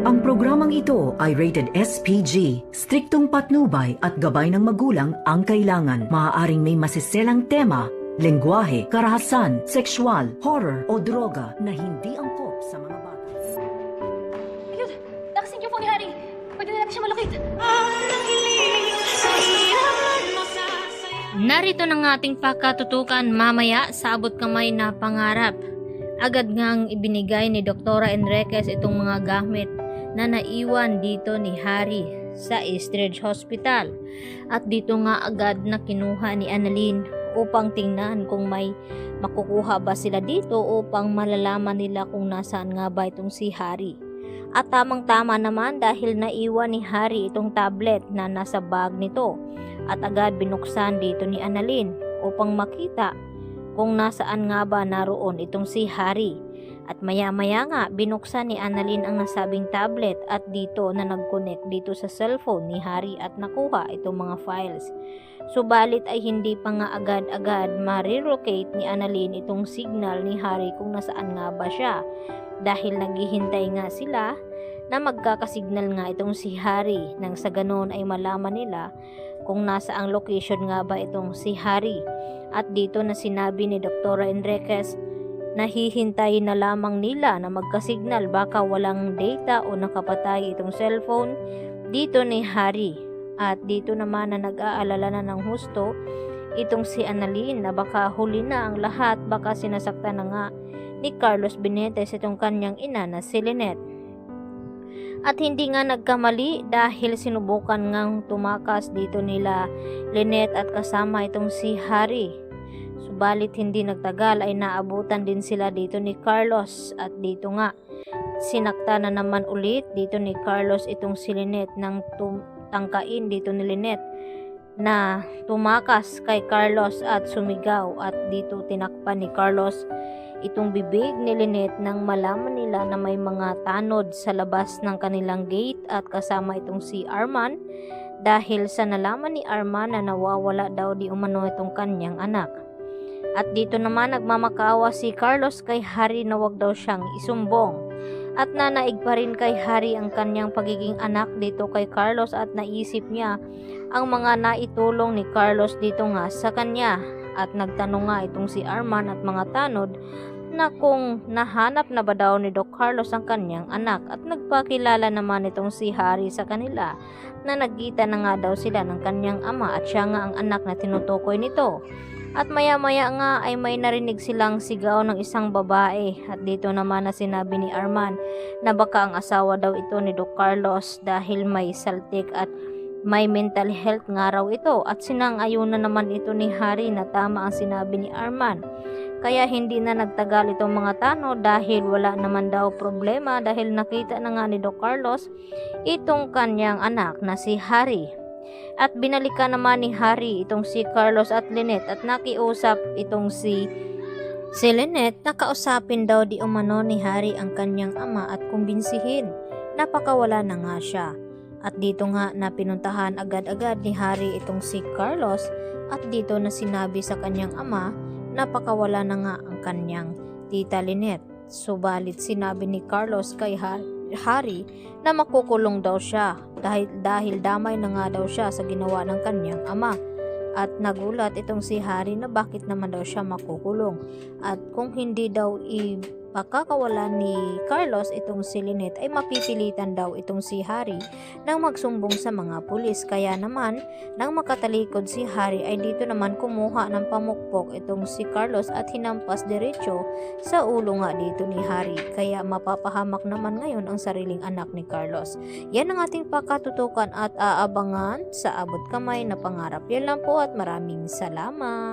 Ang programang ito ay rated SPG. Striktong patnubay at gabay ng magulang ang kailangan. Maaaring may masiselang tema, lengguwahe, karahasan, sexual, horror o droga na hindi angkop sa mga bata. Ayun! Nakasin yung phone ni Harry! Pwede na natin siya malukit! Narito ng ating pakatutukan mamaya sa abot kamay na pangarap. Agad ngang ibinigay ni Dr. Enriquez itong mga gamit na naiwan dito ni Harry sa Eastridge Hospital. At dito nga agad na kinuha ni Annalyn upang tingnan kung may makukuha ba sila dito upang malalaman nila kung nasaan nga ba itong si Harry. At tamang-tama naman dahil naiwan ni Harry itong tablet na nasa bag nito. At agad binuksan dito ni Annalyn upang makita kung nasaan nga ba naroon itong si Harry. At maya-maya nga binuksan ni Annalyn ang nasabing tablet at dito na nag-connect dito sa cellphone ni Harry at nakuha itong mga files. Subalit ay hindi pa nga agad-agad ma-relocate ni Annalyn itong signal ni Harry kung nasaan nga ba siya. Dahil naghihintay nga sila na magkakasignal nga itong si Harry nang sa ganon ay malaman nila kung nasa ang location nga ba itong si Harry. At dito na sinabi ni Dr. Enriquez na hihintayin na lamang nila na magkasignal baka walang data o nakapatay itong cellphone dito ni Harry. At dito naman na nag-aalala na ng husto itong si Annalyn na baka huli na ang lahat, baka sinasaktan na nga ni Carlos Benitez itong kanyang ina na si Lynette. At hindi nga nagkamali dahil sinubukan ngang tumakas dito nila Lynette at kasama itong si Harry. Subalit hindi nagtagal ay naabutan din sila dito ni Carlos at dito nga sinakta na naman ulit dito ni Carlos itong si Lynette nang tangkain dito ni Lynette na tumakas kay Carlos at sumigaw at dito tinakpan ni Carlos itong bibig ni Lynette nang malaman nila na may mga tanod sa labas ng kanilang gate at kasama itong si Arman dahil sa nalaman ni Arman na nawawala daw di umano itong kanyang anak. At dito naman nagmamakawa si Carlos kay Harry na wag daw siyang isumbong. At nanaig pa rin kay Harry ang kanyang pagiging anak dito kay Carlos at naisip niya ang mga naitulong ni Carlos dito nga sa kanya. At nagtanong nga itong si Arman at mga tanod na kung nahanap na ba daw ni Doc Carlos ang kanyang anak. At nagpakilala naman itong si Harry sa kanila na nagkita na nga daw sila ng kanyang ama at siya nga ang anak na tinutukoy nito. At maya-maya nga ay may narinig silang sigaw ng isang babae at dito naman na sinabi ni Arman na baka ang asawa daw ito ni Doc Carlos dahil may saltik at may mental health nga raw ito at sinang-ayunan naman ito ni Harry na tama ang sinabi ni Arman. Kaya hindi na nagtagal itong mga tanod dahil wala naman daw problema dahil nakita na nga ni Doc Carlos itong kanyang anak na si Harry. At binalikan naman ni Harry itong si Carlos at Lynette at nakiusap itong si Lynette na kausapin daw di umano ni Harry ang kanyang ama at kumbinsihin na pakawala na nga siya. At dito nga na pinuntahan agad-agad ni Harry itong si Carlos at dito na sinabi sa kanyang ama na pakawala na nga ang kanyang tita Lynette. Subalit sinabi ni Carlos kay Harry na makukulong daw siya dahil damay na nga daw siya sa ginawa ng kanyang ama. At nagulat itong si Harry na bakit naman daw siya makukulong at kung hindi daw ipakakawalan ni Carlos itong si Lynette ay mapipilitan daw itong si Harry nang magsumbong sa mga pulis. Kaya naman nang makatalikod si Harry ay dito naman kumuha ng pamukpok itong si Carlos at hinampas diretso sa ulo nga dito ni Harry. Kaya mapapahamak naman ngayon ang sariling anak ni Carlos. Yan ang ating pakatutukan at aabangan sa abot kamay na pangarap. Yan lang po at maraming salamat.